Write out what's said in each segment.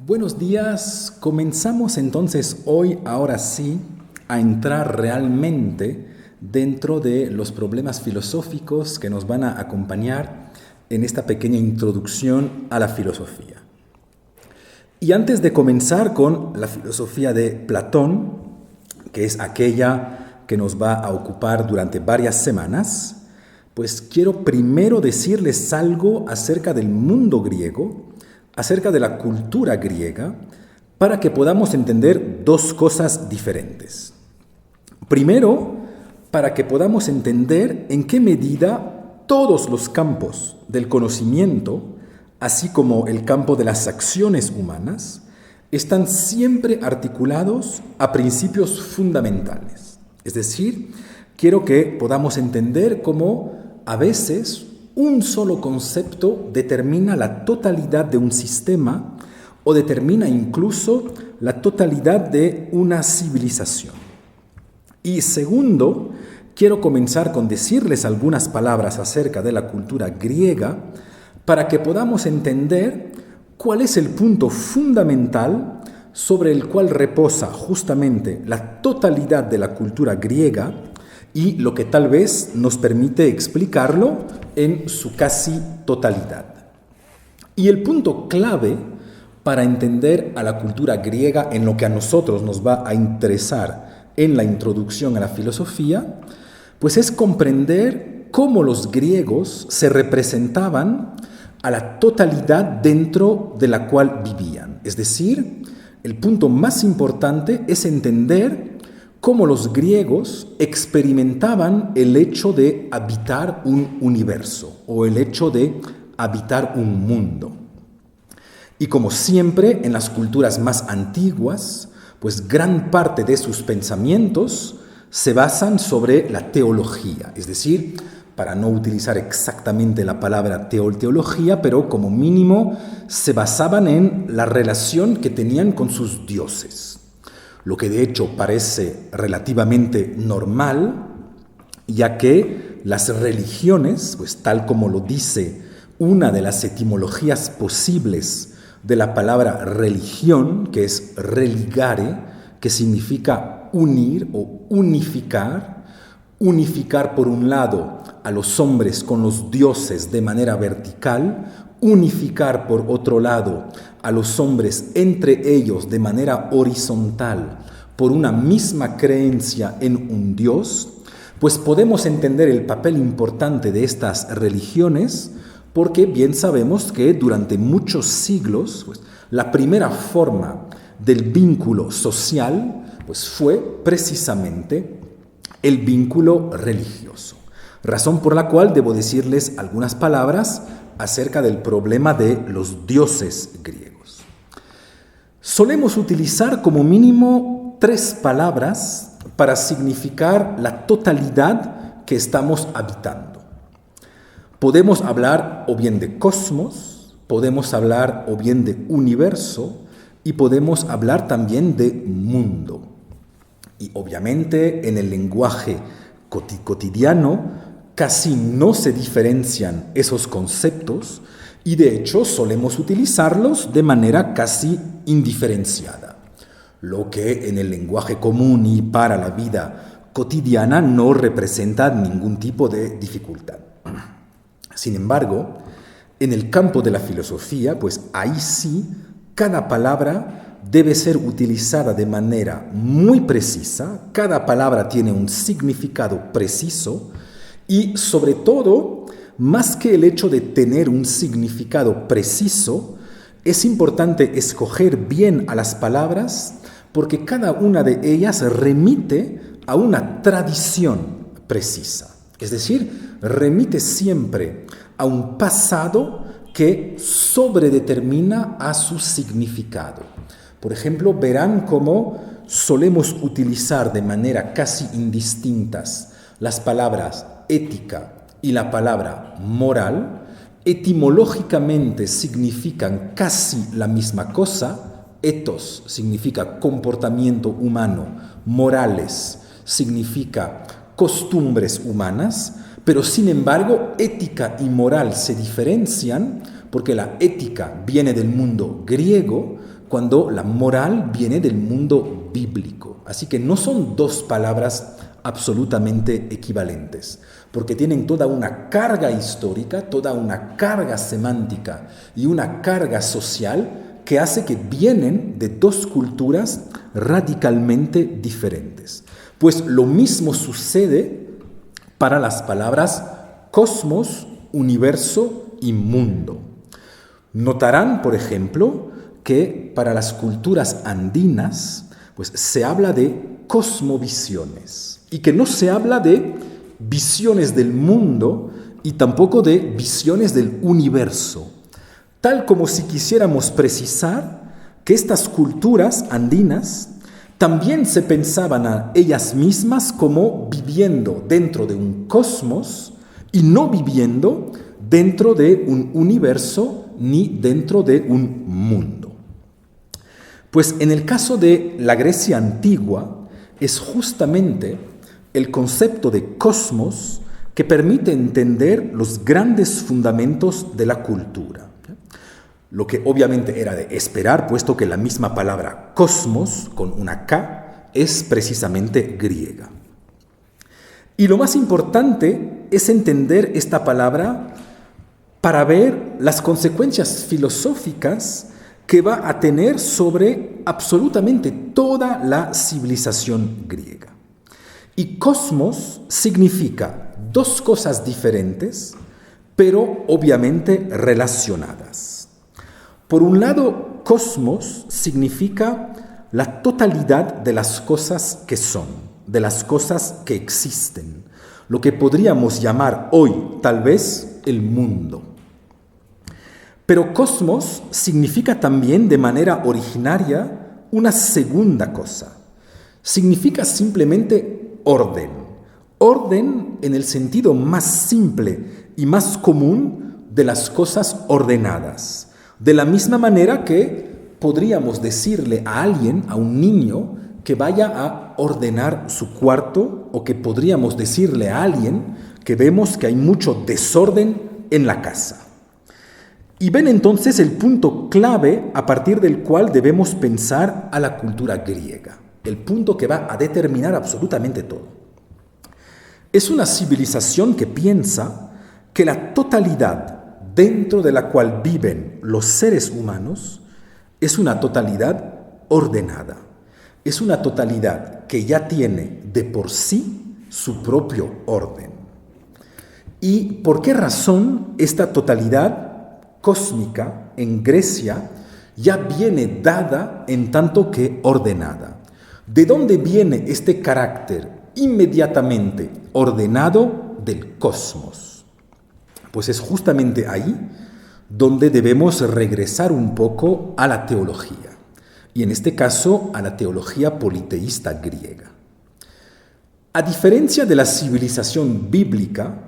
Buenos días, comenzamos entonces hoy, ahora sí, a entrar realmente dentro de los problemas filosóficos que nos van a acompañar en esta pequeña introducción a la filosofía. Y antes de comenzar con la filosofía de Platón, que es aquella que nos va a ocupar durante varias semanas, pues quiero primero decirles algo acerca del mundo griego, acerca de la cultura griega, para que podamos entender dos cosas diferentes. Primero, para que podamos entender en qué medida todos los campos del conocimiento, así como el campo de las acciones humanas, están siempre articulados a principios fundamentales. Es decir, quiero que podamos entender cómo a veces un solo concepto determina la totalidad de un sistema o determina incluso la totalidad de una civilización. Y segundo, quiero comenzar con decirles algunas palabras acerca de la cultura griega para que podamos entender cuál es el punto fundamental sobre el cual reposa justamente la totalidad de la cultura griega y lo que tal vez nos permite explicarlo en su casi totalidad. Y el punto clave para entender a la cultura griega en lo que a nosotros nos va a interesar en la introducción a la filosofía, pues es comprender cómo los griegos se representaban a la totalidad dentro de la cual vivían. Es decir, el punto más importante es entender cómo los griegos experimentaban el hecho de habitar un universo o el hecho de habitar un mundo. Y como siempre en las culturas más antiguas, pues gran parte de sus pensamientos se basan sobre la teología, es decir, para no utilizar exactamente la palabra teología, pero como mínimo se basaban en la relación que tenían con sus dioses. Lo que de hecho parece relativamente normal, ya que las religiones, pues tal como lo dice una de las etimologías posibles de la palabra religión, que es religare, que significa unir o unificar, unificar por un lado a los hombres con los dioses de manera vertical, unificar por otro lado a los hombres entre ellos de manera horizontal por una misma creencia en un Dios, pues podemos entender el papel importante de estas religiones porque bien sabemos que durante muchos siglos pues, la primera forma del vínculo social pues, fue precisamente el vínculo religioso. Razón por la cual debo decirles algunas palabras acerca del problema de los dioses griegos. Solemos utilizar como mínimo 3 palabras para significar la totalidad que estamos habitando. Podemos hablar o bien de cosmos, podemos hablar o bien de universo y podemos hablar también de mundo. Y obviamente en el lenguaje cotidiano casi no se diferencian esos conceptos y de hecho solemos utilizarlos de manera casi indiferenciada, lo que en el lenguaje común y para la vida cotidiana no representa ningún tipo de dificultad. Sin embargo, en el campo de la filosofía, pues ahí sí, cada palabra debe ser utilizada de manera muy precisa, cada palabra tiene un significado preciso y sobre todo, más que el hecho de tener un significado preciso, es importante escoger bien a las palabras porque cada una de ellas remite a una tradición precisa. Es decir, remite siempre a un pasado que sobredetermina a su significado. Por ejemplo, verán cómo solemos utilizar de manera casi indistintas las palabras ética y la palabra moral, etimológicamente significan casi la misma cosa. Ethos significa comportamiento humano, morales significa costumbres humanas, pero sin embargo ética y moral se diferencian porque la ética viene del mundo griego, cuando la moral viene del mundo bíblico. Así que no son dos palabras absolutamente equivalentes, porque tienen toda una carga histórica, toda una carga semántica y una carga social que hace que vienen de dos culturas radicalmente diferentes. Pues lo mismo sucede para las palabras cosmos, universo y mundo. Notarán, por ejemplo, que para las culturas andinas pues, se habla de cosmovisiones y que no se habla de visiones del mundo y tampoco de visiones del universo, tal como si quisiéramos precisar que estas culturas andinas también se pensaban a ellas mismas como viviendo dentro de un cosmos y no viviendo dentro de un universo ni dentro de un mundo. Pues en el caso de la Grecia antigua es justamente el concepto de cosmos que permite entender los grandes fundamentos de la cultura. Lo que obviamente era de esperar, puesto que la misma palabra cosmos, con una K, es precisamente griega. Y lo más importante es entender esta palabra para ver las consecuencias filosóficas que va a tener sobre absolutamente toda la civilización griega. Y cosmos significa dos cosas diferentes, pero obviamente relacionadas. Por un lado, cosmos significa la totalidad de las cosas que son, de las cosas que existen, lo que podríamos llamar hoy, tal vez, el mundo. Pero cosmos significa también de manera originaria una segunda cosa. Significa simplemente orden. Orden en el sentido más simple y más común de las cosas ordenadas. De la misma manera que podríamos decirle a alguien, a un niño, que vaya a ordenar su cuarto, o que podríamos decirle a alguien que vemos que hay mucho desorden en la casa. Y ven entonces el punto clave a partir del cual debemos pensar a la cultura griega, el punto que va a determinar absolutamente todo. Es una civilización que piensa que la totalidad dentro de la cual viven los seres humanos es una totalidad ordenada, es una totalidad que ya tiene de por sí su propio orden. ¿Y por qué razón esta totalidad cósmica en Grecia ya viene dada en tanto que ordenada? ¿De dónde viene este carácter inmediatamente ordenado del cosmos? Pues es justamente ahí donde debemos regresar un poco a la teología, y en este caso a la teología politeísta griega. A diferencia de la civilización bíblica,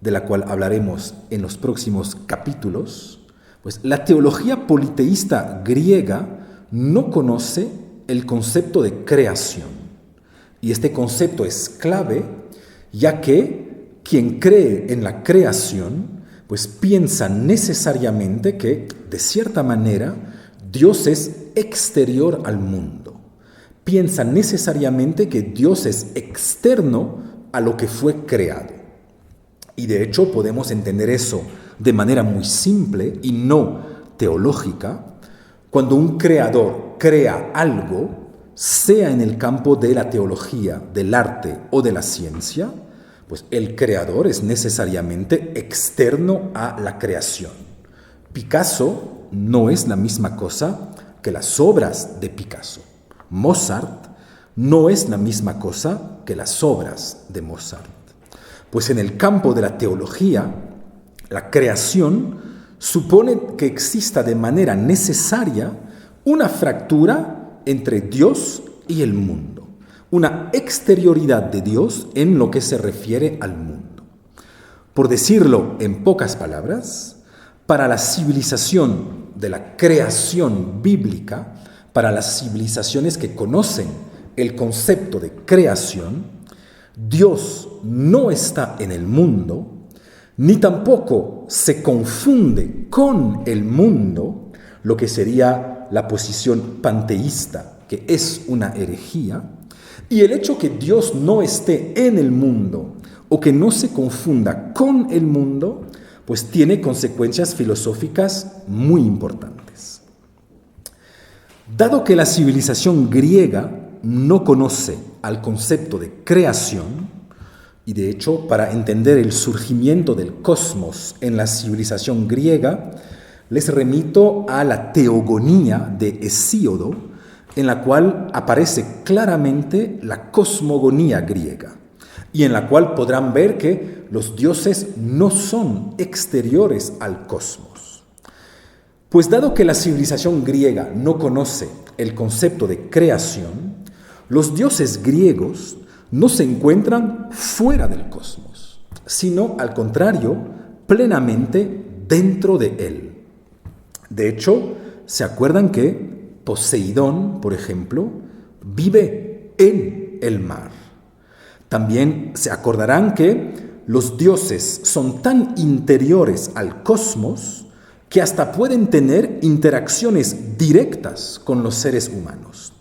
de la cual hablaremos en los próximos capítulos, pues la teología politeísta griega no conoce el concepto de creación. Y este concepto es clave, ya que quien cree en la creación, pues piensa necesariamente que, de cierta manera, Dios es exterior al mundo. Piensa necesariamente que Dios es externo a lo que fue creado. Y de hecho podemos entender eso de manera muy simple y no teológica. Cuando un creador crea algo, sea en el campo de la teología, del arte o de la ciencia, pues el creador es necesariamente externo a la creación. Picasso no es la misma cosa que las obras de Picasso. Mozart no es la misma cosa que las obras de Mozart. Pues en el campo de la teología, la creación supone que exista de manera necesaria una fractura entre Dios y el mundo, una exterioridad de Dios en lo que se refiere al mundo. Por decirlo en pocas palabras, para la civilización de la creación bíblica, para las civilizaciones que conocen el concepto de creación, Dios no está en el mundo, ni tampoco se confunde con el mundo, lo que sería la posición panteísta, que es una herejía, y el hecho que Dios no esté en el mundo o que no se confunda con el mundo, pues tiene consecuencias filosóficas muy importantes. Dado que la civilización griega no conoce al concepto de creación, y de hecho, para entender el surgimiento del cosmos en la civilización griega, les remito a la Teogonía de Hesíodo, en la cual aparece claramente la cosmogonía griega, y en la cual podrán ver que los dioses no son exteriores al cosmos. Pues dado que la civilización griega no conoce el concepto de creación, los dioses griegos no se encuentran fuera del cosmos, sino al contrario, plenamente dentro de él. De hecho, ¿se acuerdan que Poseidón, por ejemplo, vive en el mar? También se acordarán que los dioses son tan interiores al cosmos que hasta pueden tener interacciones directas con los seres humanos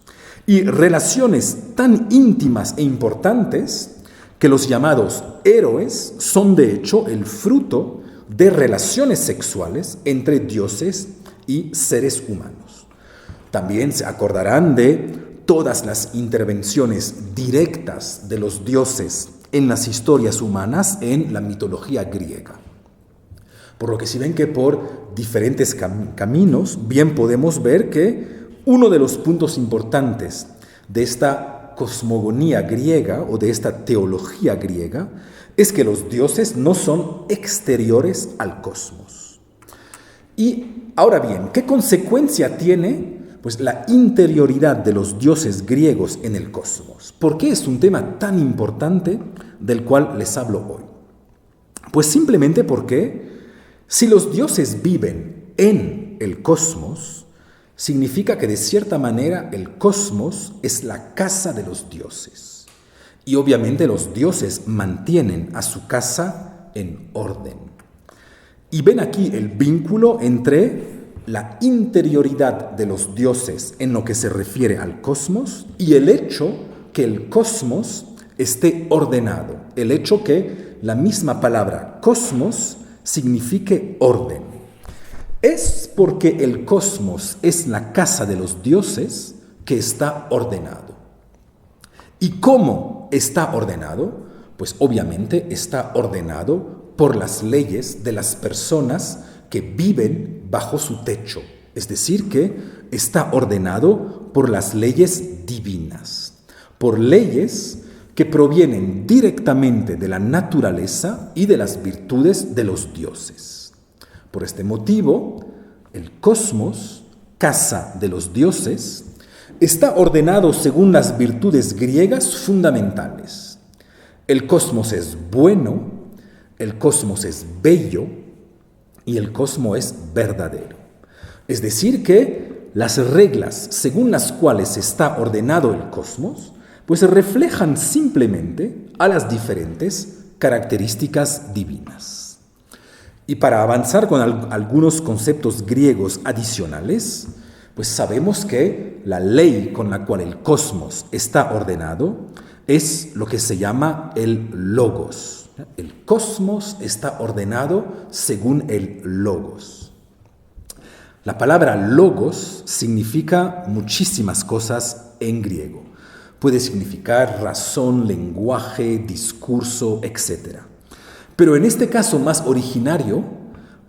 y relaciones tan íntimas e importantes que los llamados héroes son de hecho el fruto de relaciones sexuales entre dioses y seres humanos. También se acordarán de todas las intervenciones directas de los dioses en las historias humanas en la mitología griega. Por lo que si ven que por diferentes caminos, bien podemos ver que uno de los puntos importantes de esta cosmogonía griega o de esta teología griega es que los dioses no son exteriores al cosmos. Y ahora bien, ¿qué consecuencia tiene pues la interioridad de los dioses griegos en el cosmos? ¿Por qué es un tema tan importante del cual les hablo hoy? Pues simplemente porque si los dioses viven en el cosmos, significa que de cierta manera el cosmos es la casa de los dioses. Y obviamente los dioses mantienen a su casa en orden. Y ven aquí el vínculo entre la interioridad de los dioses en lo que se refiere al cosmos y el hecho que el cosmos esté ordenado, el hecho que la misma palabra cosmos signifique orden. Es porque el cosmos es la casa de los dioses que está ordenado. ¿Y cómo está ordenado? Pues obviamente está ordenado por las leyes de las personas que viven bajo su techo. Es decir, que está ordenado por las leyes divinas, por leyes que provienen directamente de la naturaleza y de las virtudes de los dioses. Por este motivo, el cosmos, casa de los dioses, está ordenado según las virtudes griegas fundamentales. El cosmos es bueno, el cosmos es bello y el cosmos es verdadero. Es decir, que las reglas según las cuales está ordenado el cosmos pues reflejan simplemente a las diferentes características divinas. Y para avanzar con algunos conceptos griegos adicionales, pues sabemos que la ley con la cual el cosmos está ordenado es lo que se llama el logos. El cosmos está ordenado según el logos. La palabra logos significa muchísimas cosas en griego. Puede significar razón, lenguaje, discurso, etc. Pero en este caso más originario,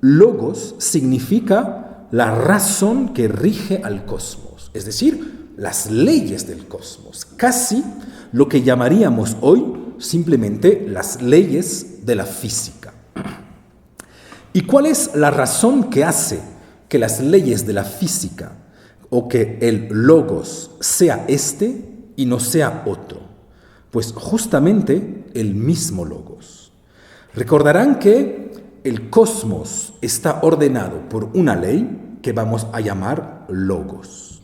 logos significa la razón que rige al cosmos, es decir, las leyes del cosmos, casi lo que llamaríamos hoy simplemente las leyes de la física. ¿Y cuál es la razón que hace que las leyes de la física o que el logos sea este y no sea otro? Pues justamente el mismo logos. Recordarán que el cosmos está ordenado por una ley que vamos a llamar logos.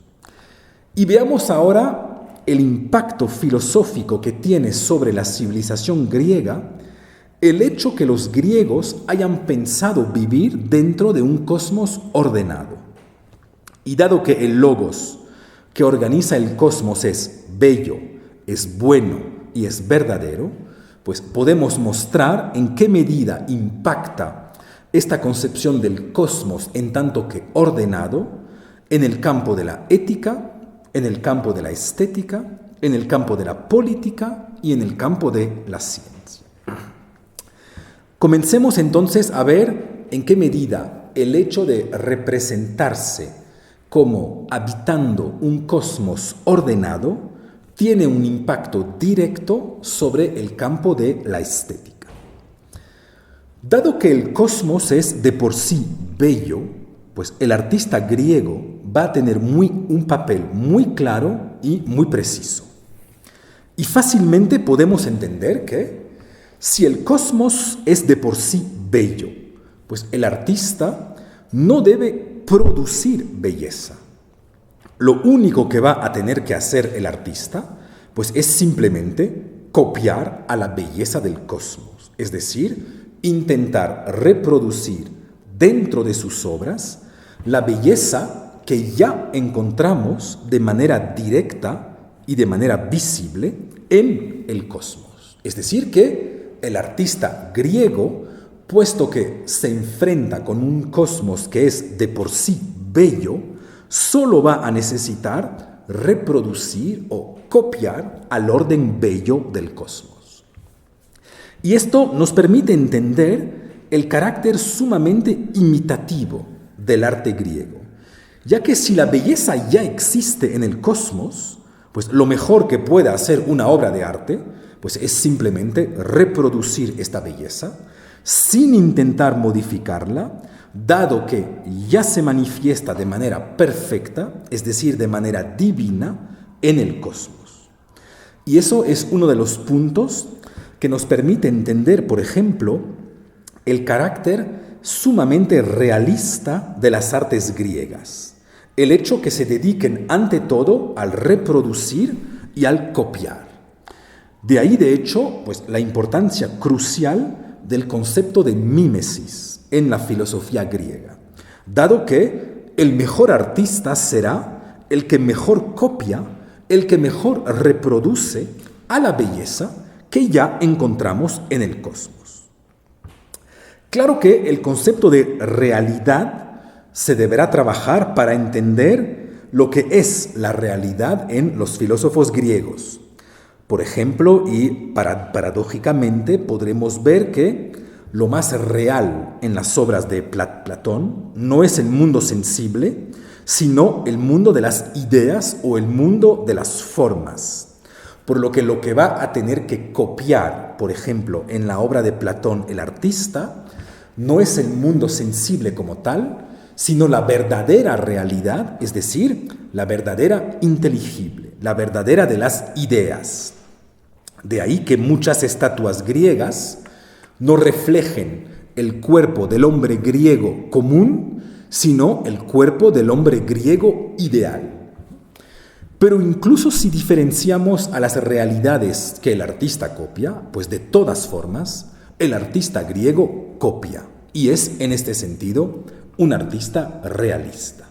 Y veamos ahora el impacto filosófico que tiene sobre la civilización griega el hecho que los griegos hayan pensado vivir dentro de un cosmos ordenado. Y dado que el logos que organiza el cosmos es bello, es bueno y es verdadero, pues podemos mostrar en qué medida impacta esta concepción del cosmos en tanto que ordenado en el campo de la ética, en el campo de la estética, en el campo de la política y en el campo de la ciencia. Comencemos entonces a ver en qué medida el hecho de representarse como habitando un cosmos ordenado tiene un impacto directo sobre el campo de la estética. Dado que el cosmos es de por sí bello, pues el artista griego va a tener un papel muy claro y muy preciso. Y fácilmente podemos entender que si el cosmos es de por sí bello, pues el artista no debe producir belleza. Lo único que va a tener que hacer el artista, pues es simplemente copiar a la belleza del cosmos, es decir, intentar reproducir dentro de sus obras la belleza que ya encontramos de manera directa y de manera visible en el cosmos. Es decir, que el artista griego, puesto que se enfrenta con un cosmos que es de por sí bello, solo va a necesitar reproducir o copiar al orden bello del cosmos. Y esto nos permite entender el carácter sumamente imitativo del arte griego, ya que si la belleza ya existe en el cosmos, pues lo mejor que puede hacer una obra de arte, pues es simplemente reproducir esta belleza sin intentar modificarla, dado que ya se manifiesta de manera perfecta, es decir, de manera divina, en el cosmos. Y eso es uno de los puntos que nos permite entender, por ejemplo, el carácter sumamente realista de las artes griegas. El hecho que se dediquen ante todo al reproducir y al copiar. De ahí, de hecho, pues la importancia crucial del concepto de mímesis en la filosofía griega, dado que el mejor artista será el que mejor copia, el que mejor reproduce a la belleza que ya encontramos en el cosmos. Claro que el concepto de realidad se deberá trabajar para entender lo que es la realidad en los filósofos griegos. Por ejemplo, y paradójicamente podremos ver que lo más real en las obras de Platón no es el mundo sensible, sino el mundo de las ideas o el mundo de las formas. Por lo que va a tener que copiar, por ejemplo, en la obra de Platón el artista, no es el mundo sensible como tal, sino la verdadera realidad, es decir, la verdadera inteligible, la verdadera de las ideas. De ahí que muchas estatuas griegas no reflejen el cuerpo del hombre griego común, sino el cuerpo del hombre griego ideal. Pero incluso si diferenciamos a las realidades que el artista copia, pues de todas formas, el artista griego copia y es en este sentido un artista realista.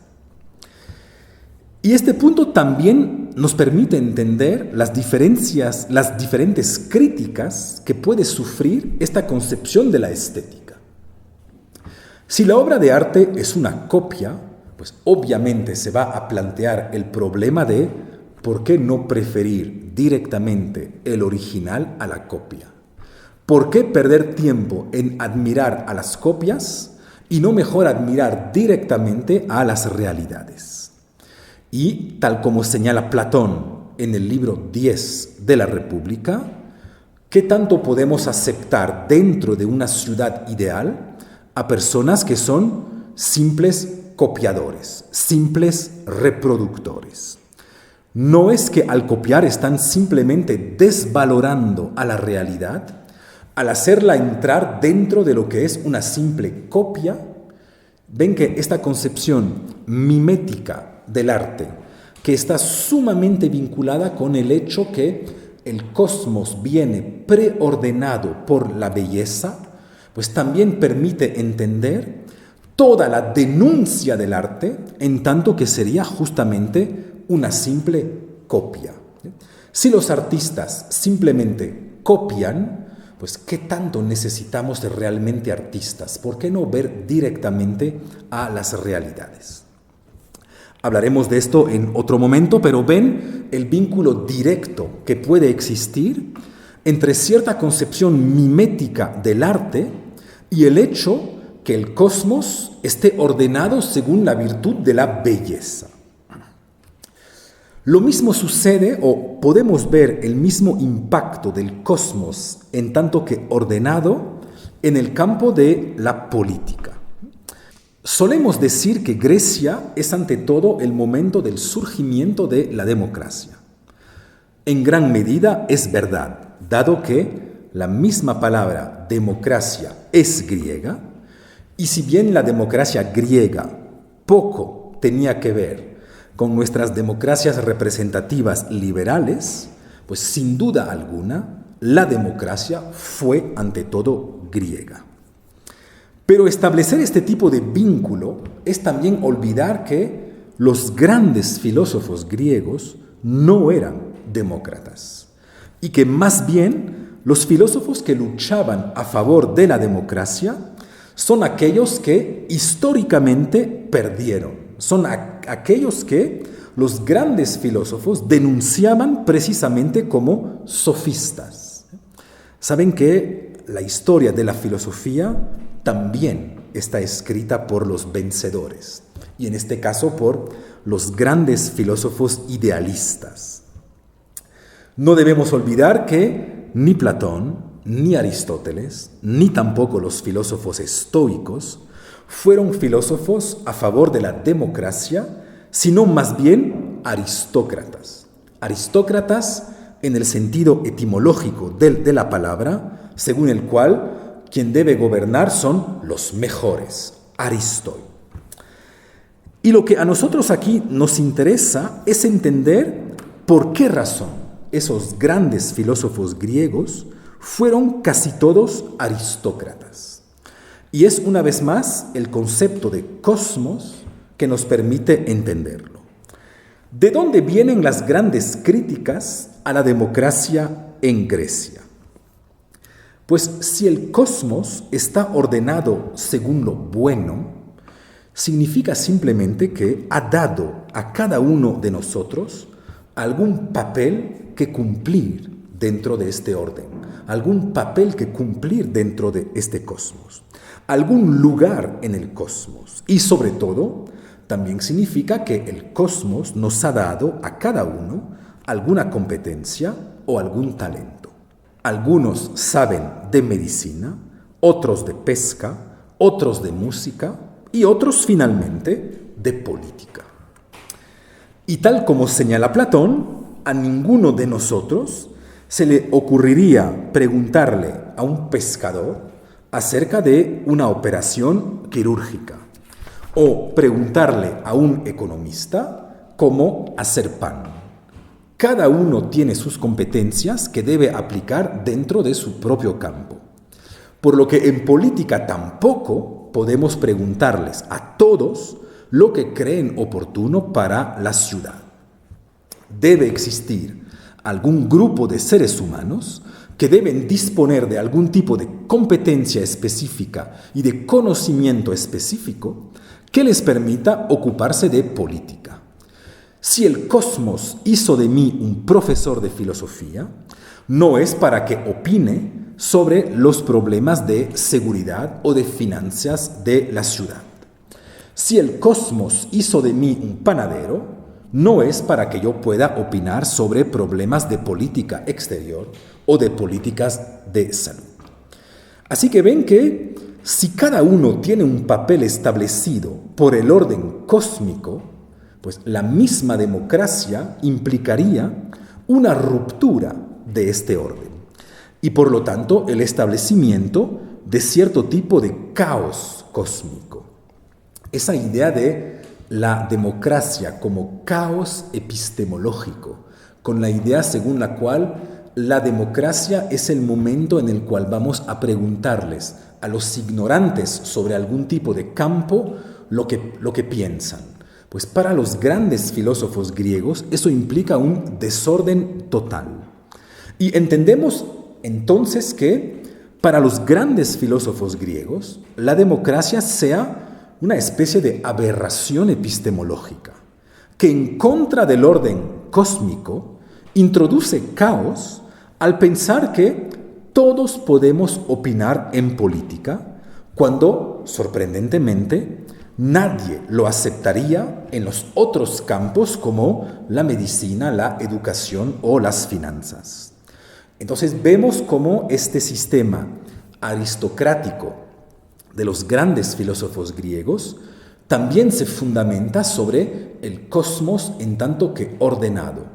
Y este punto también nos permite entender las diferentes críticas que puede sufrir esta concepción de la estética. Si la obra de arte es una copia, pues obviamente se va a plantear el problema de por qué no preferir directamente el original a la copia. ¿Por qué perder tiempo en admirar a las copias y no mejor admirar directamente a las realidades? Y tal como señala Platón en el libro 10 de la República, ¿qué tanto podemos aceptar dentro de una ciudad ideal a personas que son simples copiadores, simples reproductores? No es que al copiar están simplemente desvalorando a la realidad, al hacerla entrar dentro de lo que es una simple copia. Ven que esta concepción mimética del arte, que está sumamente vinculada con el hecho que el cosmos viene preordenado por la belleza, pues también permite entender toda la denuncia del arte, en tanto que sería justamente una simple copia. Si los artistas simplemente copian, pues ¿qué tanto necesitamos de realmente artistas? ¿Por qué no ver directamente a las realidades? Hablaremos de esto en otro momento, pero ven el vínculo directo que puede existir entre cierta concepción mimética del arte y el hecho que el cosmos esté ordenado según la virtud de la belleza. Lo mismo sucede, o podemos ver el mismo impacto del cosmos en tanto que ordenado en el campo de la política. Solemos decir que Grecia es ante todo el momento del surgimiento de la democracia. En gran medida es verdad, dado que la misma palabra democracia es griega, y si bien la democracia griega poco tenía que ver con nuestras democracias representativas liberales, pues sin duda alguna la democracia fue ante todo griega. Pero establecer este tipo de vínculo es también olvidar que los grandes filósofos griegos no eran demócratas y que más bien los filósofos que luchaban a favor de la democracia son aquellos que históricamente perdieron, son aquellos que los grandes filósofos denunciaban precisamente como sofistas. Saben que la historia de la filosofía también está escrita por los vencedores, y en este caso por los grandes filósofos idealistas. No debemos olvidar que ni Platón, ni Aristóteles, ni tampoco los filósofos estoicos fueron filósofos a favor de la democracia, sino más bien aristócratas. Aristócratas en el sentido etimológico de la palabra, según el cual quien debe gobernar son los mejores, aristoi. Y lo que a nosotros aquí nos interesa es entender por qué razón esos grandes filósofos griegos fueron casi todos aristócratas. Y es una vez más el concepto de cosmos que nos permite entenderlo. ¿De dónde vienen las grandes críticas a la democracia en Grecia? Pues si el cosmos está ordenado según lo bueno, significa simplemente que ha dado a cada uno de nosotros algún papel que cumplir dentro de este orden, algún papel que cumplir dentro de este cosmos, algún lugar en el cosmos. Y sobre todo, también significa que el cosmos nos ha dado a cada uno alguna competencia o algún talento. Algunos saben de medicina, otros de pesca, otros de música y otros finalmente de política. Y tal como señala Platón, a ninguno de nosotros se le ocurriría preguntarle a un pescador acerca de una operación quirúrgica o preguntarle a un economista cómo hacer pan. Cada uno tiene sus competencias que debe aplicar dentro de su propio campo. Por lo que en política tampoco podemos preguntarles a todos lo que creen oportuno para la ciudad. Debe existir algún grupo de seres humanos que deben disponer de algún tipo de competencia específica y de conocimiento específico que les permita ocuparse de política. Si el cosmos hizo de mí un profesor de filosofía, no es para que opine sobre los problemas de seguridad o de finanzas de la ciudad. Si el cosmos hizo de mí un panadero, no es para que yo pueda opinar sobre problemas de política exterior o de políticas de salud. Así que ven que si cada uno tiene un papel establecido por el orden cósmico, pues la misma democracia implicaría una ruptura de este orden y por lo tanto el establecimiento de cierto tipo de caos cósmico. Esa idea de la democracia como caos epistemológico, con la idea según la cual la democracia es el momento en el cual vamos a preguntarles a los ignorantes sobre algún tipo de campo lo que piensan. Pues para los grandes filósofos griegos eso implica un desorden total. Y entendemos entonces que para los grandes filósofos griegos la democracia sea una especie de aberración epistemológica, que en contra del orden cósmico introduce caos al pensar que todos podemos opinar en política, cuando, sorprendentemente, nadie lo aceptaría en los otros campos como la medicina, la educación o las finanzas. Entonces vemos cómo este sistema aristocrático de los grandes filósofos griegos también se fundamenta sobre el cosmos en tanto que ordenado.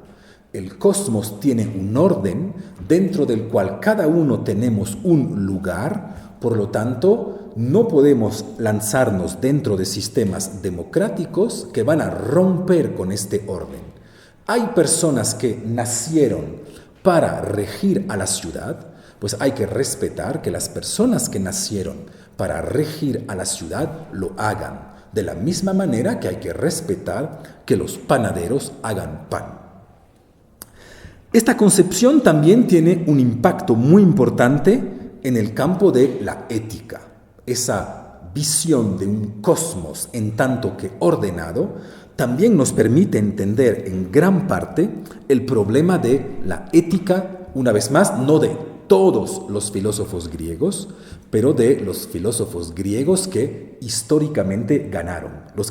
El cosmos tiene un orden dentro del cual cada uno tenemos un lugar, por lo tanto, no podemos lanzarnos dentro de sistemas democráticos que van a romper con este orden. Hay personas que nacieron para regir a la ciudad, pues hay que respetar que las personas que nacieron para regir a la ciudad lo hagan, de la misma manera que hay que respetar que los panaderos hagan pan. Esta concepción también tiene un impacto muy importante en el campo de la ética. Esa visión de un cosmos en tanto que ordenado también nos permite entender en gran parte el problema de la ética, una vez más, no de todos los filósofos griegos, pero de los filósofos griegos que históricamente ganaron, los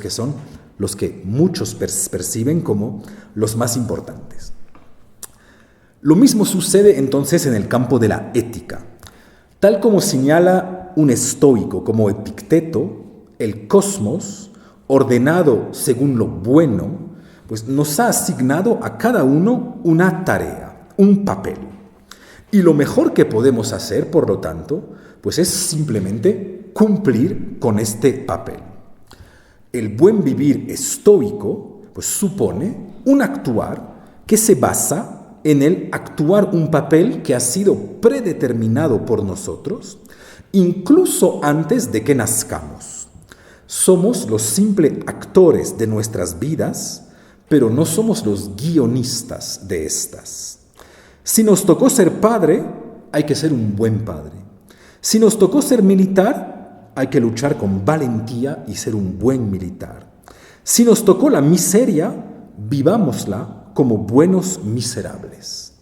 que muchos perciben como los más importantes. Lo mismo sucede entonces en el campo de la ética. Tal como señala un estoico como Epicteto, el cosmos, ordenado según lo bueno, pues nos ha asignado a cada uno una tarea, un papel. Y lo mejor que podemos hacer, por lo tanto, pues es simplemente cumplir con este papel. El buen vivir estoico, pues supone un actuar que se basa en el actuar un papel que ha sido predeterminado por nosotros, incluso antes de que nazcamos. Somos los simples actores de nuestras vidas, pero no somos los guionistas de estas. Si nos tocó ser padre, hay que ser un buen padre. Si nos tocó ser militar, hay que luchar con valentía y ser un buen militar. Si nos tocó la miseria, vivámosla como buenos miserables.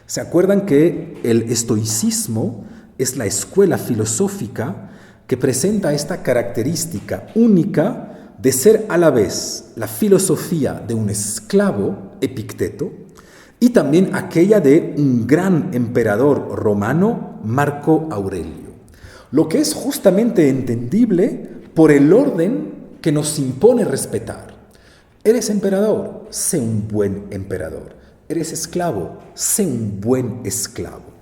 ¿Se acuerdan que el estoicismo es la escuela filosófica que presenta esta característica única de ser a la vez la filosofía de un esclavo, Epicteto, y también aquella de un gran emperador romano, Marco Aurelio? Lo que es justamente entendible por el orden que nos impone respetar. Eres emperador, sé un buen emperador. Eres esclavo, sé un buen esclavo.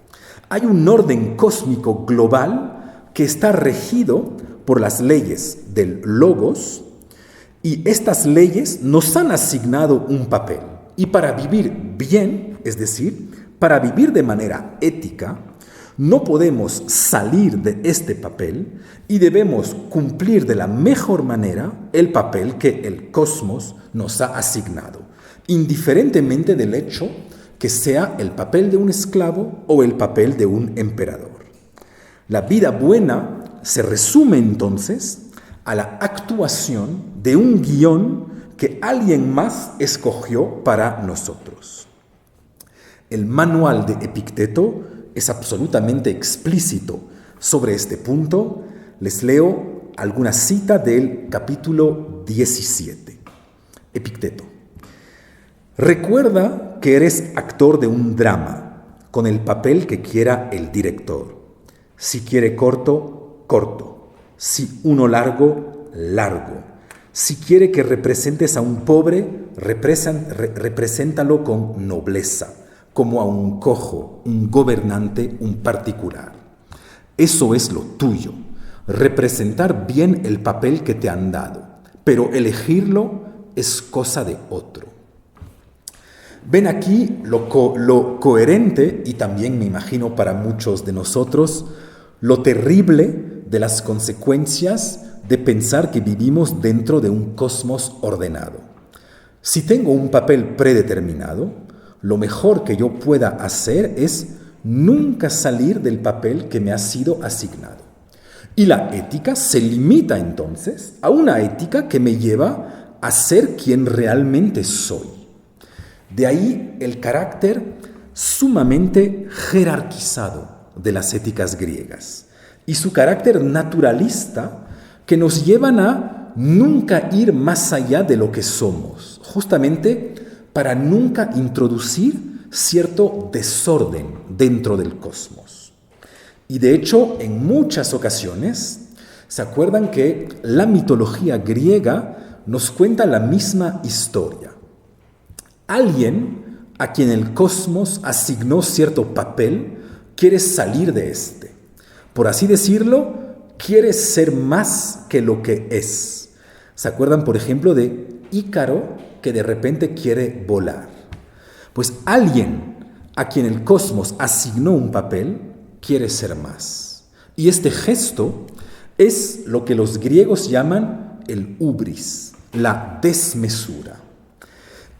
Hay un orden cósmico global que está regido por las leyes del logos, y estas leyes nos han asignado un papel. Y para vivir bien, es decir, para vivir de manera ética, no podemos salir de este papel y debemos cumplir de la mejor manera el papel que el cosmos nos ha asignado, indiferentemente del hecho que sea el papel de un esclavo o el papel de un emperador. La vida buena se resume entonces a la actuación de un guión que alguien más escogió para nosotros. El manual de Epicteto es absolutamente explícito sobre este punto. Les leo alguna cita del capítulo 17. Epicteto. Recuerda que eres actor de un drama, con el papel que quiera el director. Si quiere corto, corto. Si uno largo, largo. Si quiere que representes a un pobre, represéntalo con nobleza, como a un cojo, un gobernante, un particular. Eso es lo tuyo, representar bien el papel que te han dado, pero elegirlo es cosa de otro. Ven aquí lo coherente, y también me imagino para muchos de nosotros, lo terrible de las consecuencias de pensar que vivimos dentro de un cosmos ordenado. Si tengo un papel predeterminado, lo mejor que yo pueda hacer es nunca salir del papel que me ha sido asignado. Y la ética se limita entonces a una ética que me lleva a ser quien realmente soy. De ahí el carácter sumamente jerarquizado de las éticas griegas y su carácter naturalista que nos llevan a nunca ir más allá de lo que somos, justamente para nunca introducir cierto desorden dentro del cosmos. Y de hecho, en muchas ocasiones, ¿se acuerdan que la mitología griega nos cuenta la misma historia? Alguien a quien el cosmos asignó cierto papel quiere salir de este. Por así decirlo, quiere ser más que lo que es. ¿Se acuerdan, por ejemplo, de Ícaro, que de repente quiere volar? Pues alguien a quien el cosmos asignó un papel quiere ser más. Y este gesto es lo que los griegos llaman el hubris, la desmesura.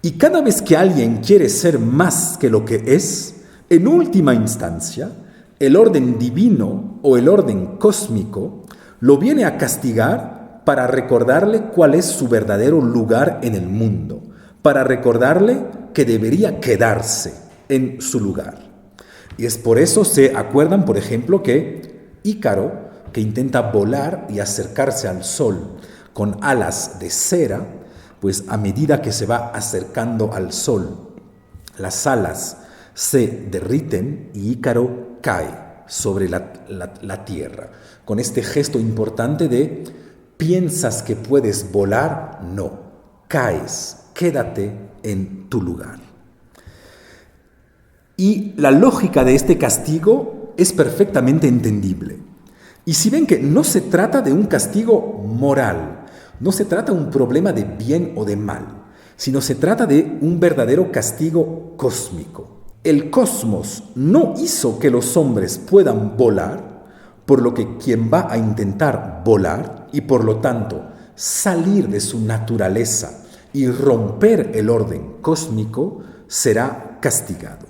Y cada vez que alguien quiere ser más que lo que es, en última instancia, el orden divino o el orden cósmico lo viene a castigar para recordarle cuál es su verdadero lugar en el mundo, para recordarle que debería quedarse en su lugar. Y es por eso, se acuerdan, por ejemplo, que Ícaro, que intenta volar y acercarse al sol con alas de cera, pues a medida que se va acercando al sol, las alas se derriten y Ícaro cae sobre la tierra. Con este gesto importante de piensas que puedes volar, no, caes, quédate en tu lugar. Y la lógica de este castigo es perfectamente entendible. Y si ven que no se trata de un castigo moral, no se trata de un problema de bien o de mal, sino se trata de un verdadero castigo cósmico. El cosmos no hizo que los hombres puedan volar, por lo que quien va a intentar volar y por lo tanto salir de su naturaleza y romper el orden cósmico será castigado.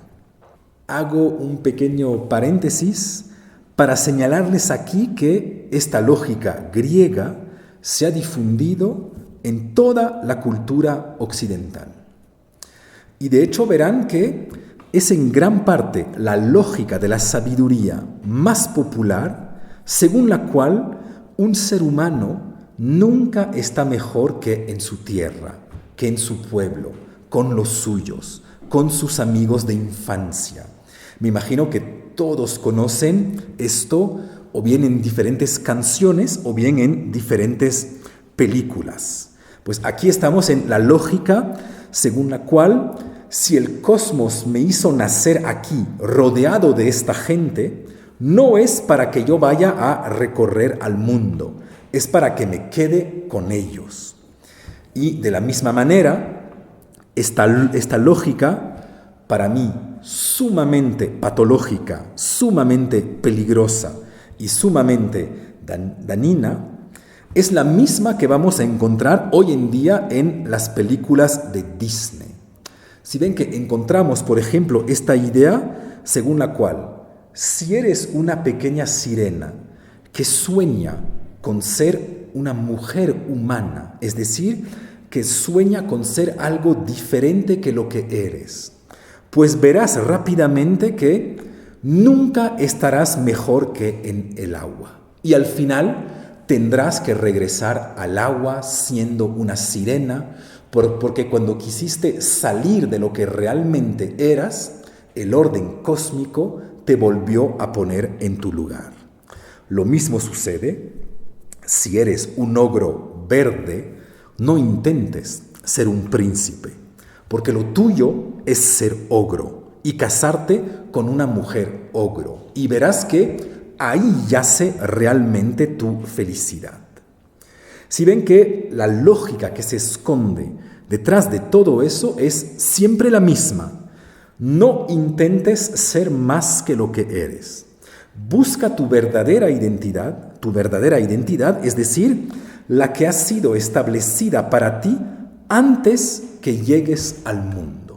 Hago un pequeño paréntesis para señalarles aquí que esta lógica griega se ha difundido en toda la cultura occidental. Y de hecho verán que es en gran parte la lógica de la sabiduría más popular, según la cual un ser humano nunca está mejor que en su tierra, que en su pueblo, con los suyos, con sus amigos de infancia. Me imagino que todos conocen esto, o bien en diferentes canciones, o bien en diferentes películas. Pues aquí estamos en la lógica según la cual, si el cosmos me hizo nacer aquí, rodeado de esta gente, no es para que yo vaya a recorrer al mundo, es para que me quede con ellos. Y de la misma manera, esta lógica, para mí, sumamente patológica, sumamente peligrosa y sumamente dañina, es la misma que vamos a encontrar hoy en día en las películas de Disney. Si ven que encontramos, por ejemplo, esta idea según la cual, si eres una pequeña sirena que sueña con ser una mujer humana, es decir, que sueña con ser algo diferente que lo que eres, pues verás rápidamente que nunca estarás mejor que en el agua. Y al final tendrás que regresar al agua siendo una sirena, porque cuando quisiste salir de lo que realmente eras, el orden cósmico te volvió a poner en tu lugar. Lo mismo sucede si eres un ogro verde, no intentes ser un príncipe, porque lo tuyo es ser ogro y casarte con una mujer ogro, y verás que ahí yace realmente tu felicidad. Si ven que la lógica que se esconde detrás de todo eso es siempre la misma, no intentes ser más que lo que eres, Busca tu verdadera identidad, es decir, la que ha sido establecida para ti antes que llegues al mundo.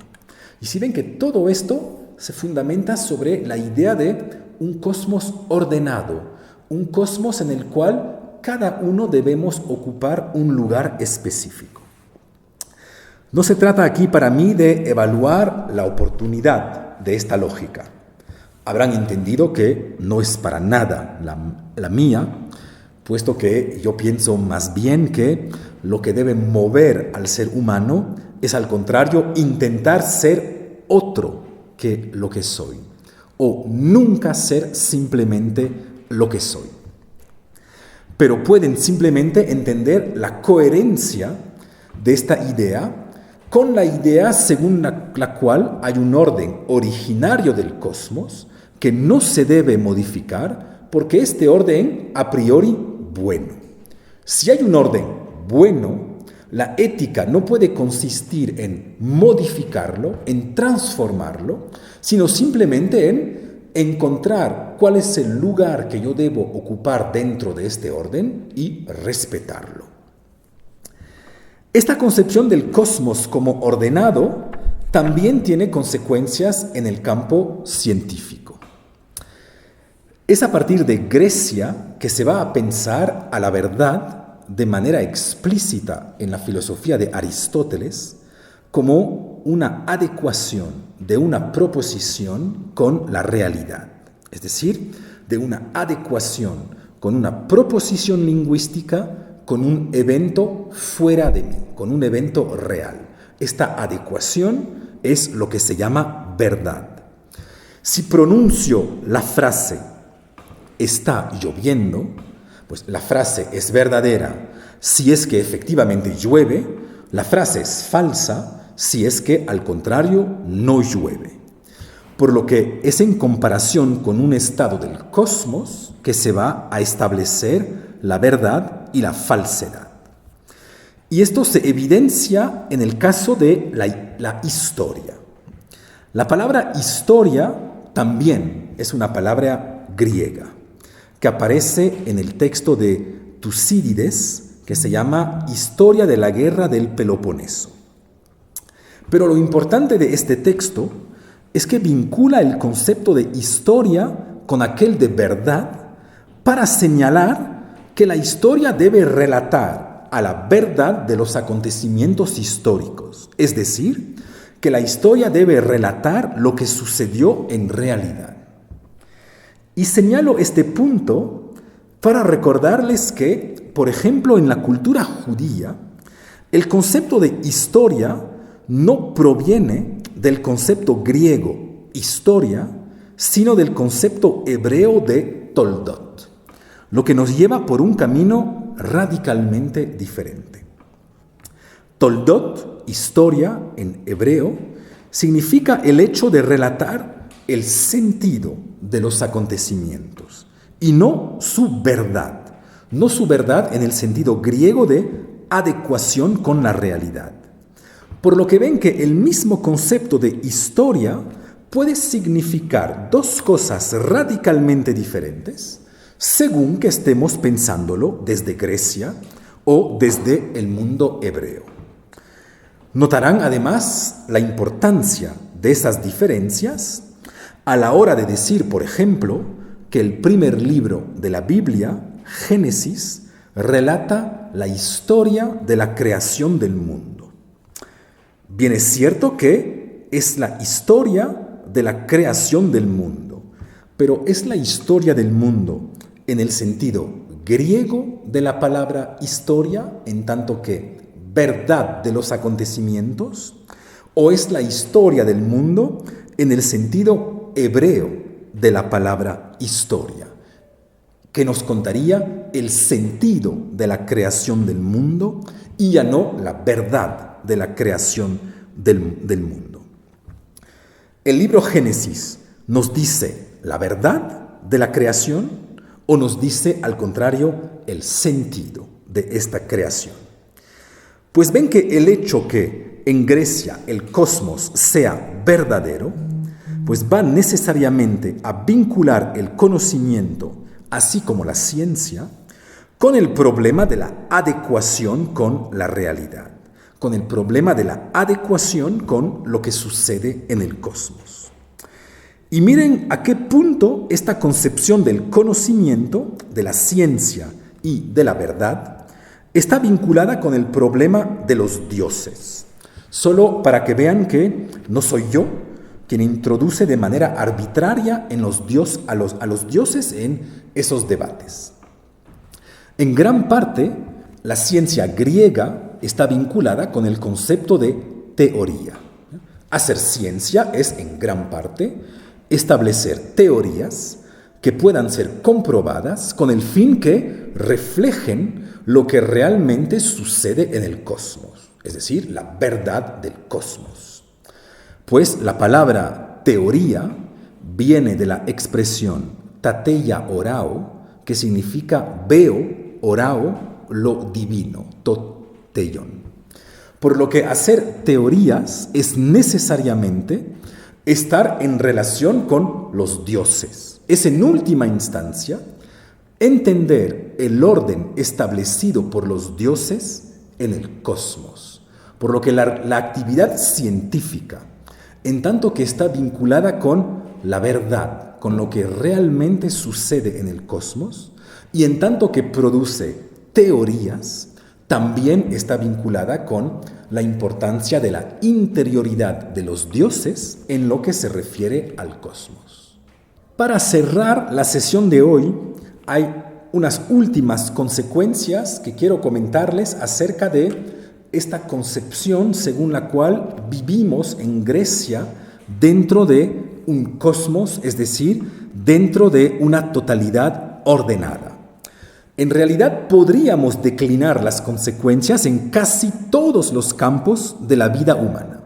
Y si ven que todo esto se fundamenta sobre la idea de un cosmos ordenado, un cosmos en el cual cada uno debemos ocupar un lugar específico. No se trata aquí para mí de evaluar la oportunidad de esta lógica. Habrán entendido que no es para nada la mía, puesto que yo pienso más bien que lo que debe mover al ser humano es, al contrario, intentar ser otro que lo que soy, o nunca ser simplemente lo que soy. Pero pueden simplemente entender la coherencia de esta idea con la idea según la cual hay un orden originario del cosmos que no se debe modificar porque este orden a priori bueno. Si hay un orden bueno, la ética no puede consistir en modificarlo, en transformarlo, sino simplemente en encontrar cuál es el lugar que yo debo ocupar dentro de este orden y respetarlo. Esta concepción del cosmos como ordenado también tiene consecuencias en el campo científico. Es a partir de Grecia que se va a pensar a la verdad de manera explícita en la filosofía de Aristóteles como una adecuación de una proposición con la realidad, es decir, de una adecuación con una proposición lingüística con un evento fuera de mí, con un evento real. Esta adecuación es lo que se llama verdad. Si pronuncio la frase está lloviendo, pues la frase es verdadera si es que efectivamente llueve, la frase es falsa si es que al contrario no llueve. Por lo que es en comparación con un estado del cosmos que se va a establecer la verdad y la falsedad. Y esto se evidencia en el caso de la historia. La palabra historia también es una palabra griega que aparece en el texto de Tucídides, que se llama Historia de la Guerra del Peloponeso. Pero lo importante de este texto es que vincula el concepto de historia con aquel de verdad para señalar que la historia debe relatar a la verdad de los acontecimientos históricos, es decir, que la historia debe relatar lo que sucedió en realidad. Y señalo este punto para recordarles que, por ejemplo, en la cultura judía, el concepto de historia no proviene del concepto griego historia, sino del concepto hebreo de toldot, lo que nos lleva por un camino radicalmente diferente. Toldot, historia en hebreo, significa el hecho de relatar el sentido de los acontecimientos y no su verdad en el sentido griego de adecuación con la realidad. Por lo que ven que el mismo concepto de historia puede significar dos cosas radicalmente diferentes según que estemos pensándolo desde Grecia o desde el mundo hebreo. Notarán además la importancia de esas diferencias a la hora de decir, por ejemplo, que el primer libro de la Biblia, Génesis, relata la historia de la creación del mundo. Bien, es cierto que es la historia de la creación del mundo, pero es la historia del mundo en el sentido griego de la palabra historia, en tanto que verdad de los acontecimientos, o es la historia del mundo en el sentido hebreo de la palabra historia, que nos contaría el sentido de la creación del mundo y ya no la verdad de la creación del mundo. El libro Génesis nos dice la verdad de la creación o nos dice, al contrario, el sentido de esta creación. Pues ven que el hecho que en Grecia el cosmos sea verdadero pues va necesariamente a vincular el conocimiento, así como la ciencia, con el problema de la adecuación con la realidad, con el problema de la adecuación con lo que sucede en el cosmos. Y miren a qué punto esta concepción del conocimiento, de la ciencia y de la verdad está vinculada con el problema de los dioses. Solo para que vean que no soy yo quien introduce de manera arbitraria a los dioses en esos debates. En gran parte, la ciencia griega está vinculada con el concepto de teoría. Hacer ciencia es, en gran parte, establecer teorías que puedan ser comprobadas con el fin que reflejen lo que realmente sucede en el cosmos, es decir, la verdad del cosmos. Pues la palabra teoría viene de la expresión tateia orao, que significa veo, orao, lo divino, toteion. Por lo que hacer teorías es necesariamente estar en relación con los dioses. Es en última instancia entender el orden establecido por los dioses en el cosmos. Por lo que la actividad científica, en tanto que está vinculada con la verdad, con lo que realmente sucede en el cosmos, y en tanto que produce teorías, también está vinculada con la importancia de la interioridad de los dioses en lo que se refiere al cosmos. Para cerrar la sesión de hoy, hay unas últimas consecuencias que quiero comentarles acerca de esta concepción según la cual vivimos en Grecia dentro de un cosmos, es decir, dentro de una totalidad ordenada. En realidad podríamos declinar las consecuencias en casi todos los campos de la vida humana,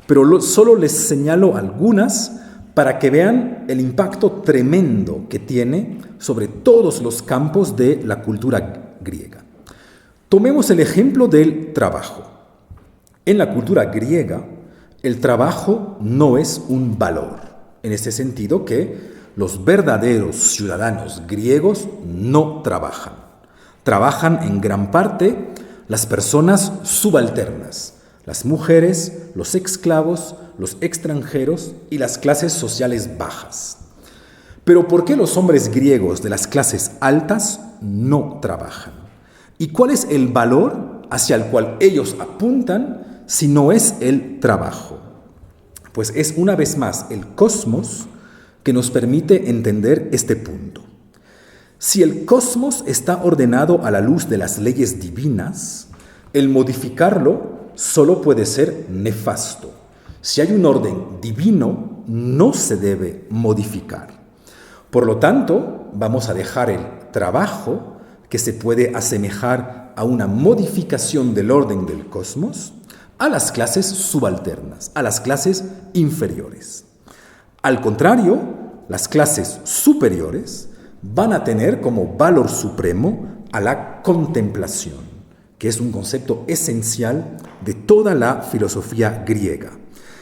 pero solo les señalo algunas para que vean el impacto tremendo que tiene sobre todos los campos de la cultura griega. Tomemos el ejemplo del trabajo. En la cultura griega, el trabajo no es un valor, en ese sentido que los verdaderos ciudadanos griegos no trabajan. Trabajan en gran parte las personas subalternas, las mujeres, los esclavos, los extranjeros y las clases sociales bajas. Pero ¿por qué los hombres griegos de las clases altas no trabajan? ¿Y cuál es el valor hacia el cual ellos apuntan si no es el trabajo? Pues es una vez más el cosmos que nos permite entender este punto. Si el cosmos está ordenado a la luz de las leyes divinas, el modificarlo solo puede ser nefasto. Si hay un orden divino, no se debe modificar. Por lo tanto, vamos a dejar el trabajo, que se puede asemejar a una modificación del orden del cosmos, a las clases subalternas, a las clases inferiores. Al contrario, las clases superiores van a tener como valor supremo a la contemplación, que es un concepto esencial de toda la filosofía griega.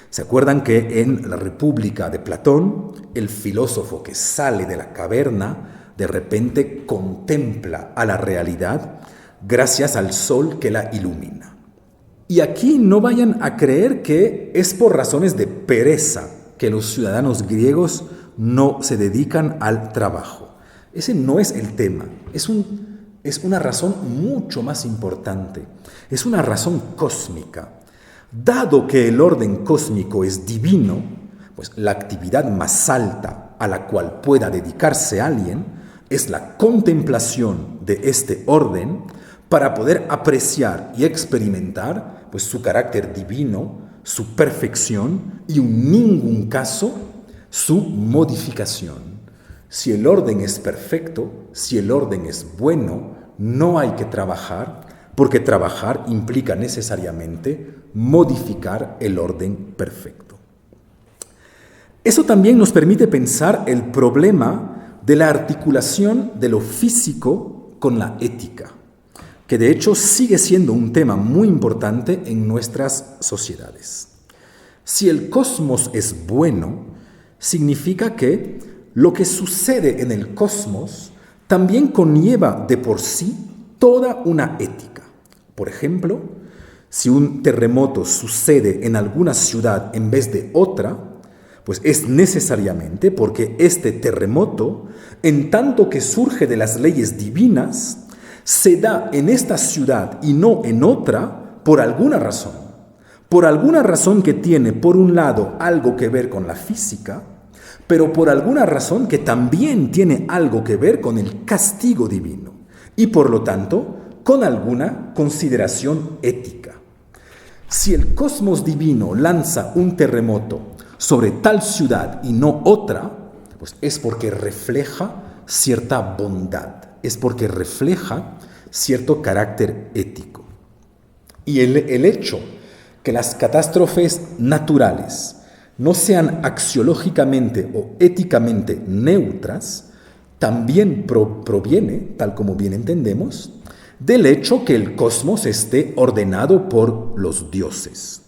¿Se acuerdan que en la República de Platón, el filósofo que sale de la caverna de repente contempla a la realidad gracias al sol que la ilumina? Y aquí no vayan a creer que es por razones de pereza que los ciudadanos griegos no se dedican al trabajo. Ese no es el tema, es una razón mucho más importante, es una razón cósmica. Dado que el orden cósmico es divino, pues la actividad más alta a la cual pueda dedicarse alguien es la contemplación de este orden para poder apreciar y experimentar pues, su carácter divino, su perfección y en ningún caso su modificación. Si el orden es perfecto, si el orden es bueno, no hay que trabajar, porque trabajar implica necesariamente modificar el orden perfecto. Eso también nos permite pensar el problema de la articulación de lo físico con la ética, que de hecho sigue siendo un tema muy importante en nuestras sociedades. Si el cosmos es bueno, significa que lo que sucede en el cosmos también conlleva de por sí toda una ética. Por ejemplo, si un terremoto sucede en alguna ciudad en vez de otra, pues es necesariamente porque este terremoto, en tanto que surge de las leyes divinas, se da en esta ciudad y no en otra por alguna razón. Por alguna razón que tiene, por un lado, algo que ver con la física, pero por alguna razón que también tiene algo que ver con el castigo divino y por lo tanto con alguna consideración ética. Si el cosmos divino lanza un terremoto sobre tal ciudad y no otra, pues es porque refleja cierta bondad, es porque refleja cierto carácter ético. Y el hecho que las catástrofes naturales no sean axiológicamente o éticamente neutras, también proviene, tal como bien entendemos, del hecho que el cosmos esté ordenado por los dioses.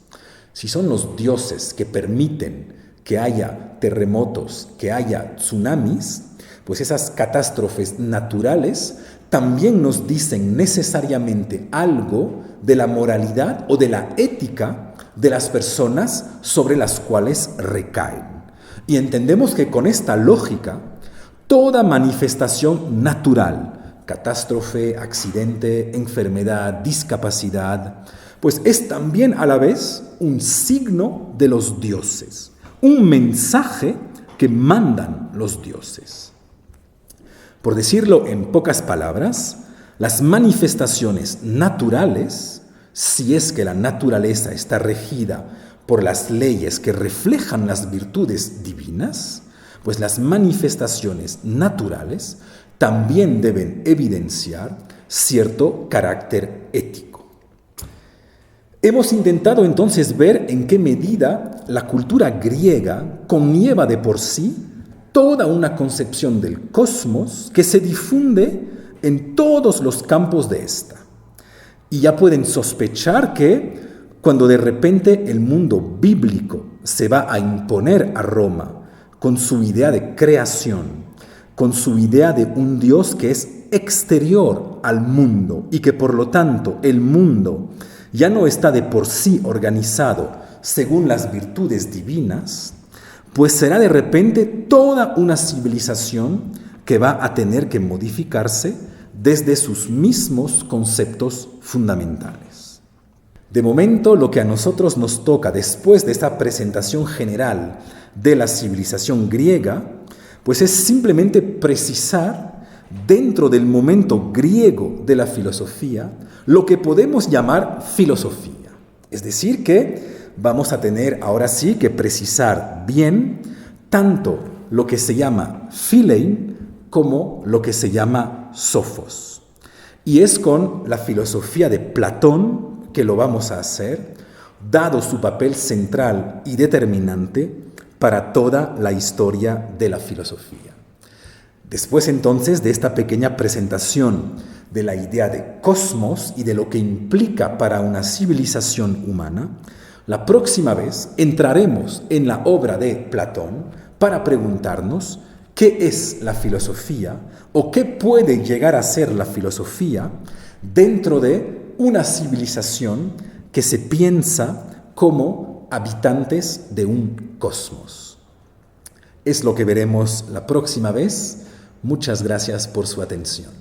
Si son los dioses que permiten que haya terremotos, que haya tsunamis, pues esas catástrofes naturales también nos dicen necesariamente algo de la moralidad o de la ética de las personas sobre las cuales recaen. Y entendemos que con esta lógica, toda manifestación natural, catástrofe, accidente, enfermedad, discapacidad, pues es también a la vez un signo de los dioses, un mensaje que mandan los dioses. Por decirlo en pocas palabras, las manifestaciones naturales, si es que la naturaleza está regida por las leyes que reflejan las virtudes divinas, pues las manifestaciones naturales también deben evidenciar cierto carácter ético. Hemos intentado entonces ver en qué medida la cultura griega conlleva de por sí toda una concepción del cosmos que se difunde en todos los campos de esta. Y ya pueden sospechar que cuando de repente el mundo bíblico se va a imponer a Roma con su idea de creación, con su idea de un Dios que es exterior al mundo y que por lo tanto el mundo ya no está de por sí organizado según las virtudes divinas, pues será de repente toda una civilización que va a tener que modificarse desde sus mismos conceptos fundamentales. De momento, lo que a nosotros nos toca después de esta presentación general de la civilización griega, pues es simplemente precisar dentro del momento griego de la filosofía lo que podemos llamar filosofía. Es decir, que vamos a tener ahora sí que precisar bien tanto lo que se llama philein como lo que se llama sophos. Y es con la filosofía de Platón que lo vamos a hacer, dado su papel central y determinante para toda la historia de la filosofía. Después entonces de esta pequeña presentación de la idea de cosmos y de lo que implica para una civilización humana, la próxima vez entraremos en la obra de Platón para preguntarnos qué es la filosofía o qué puede llegar a ser la filosofía dentro de una civilización que se piensa como habitantes de un cosmos. Es lo que veremos la próxima vez. Muchas gracias por su atención.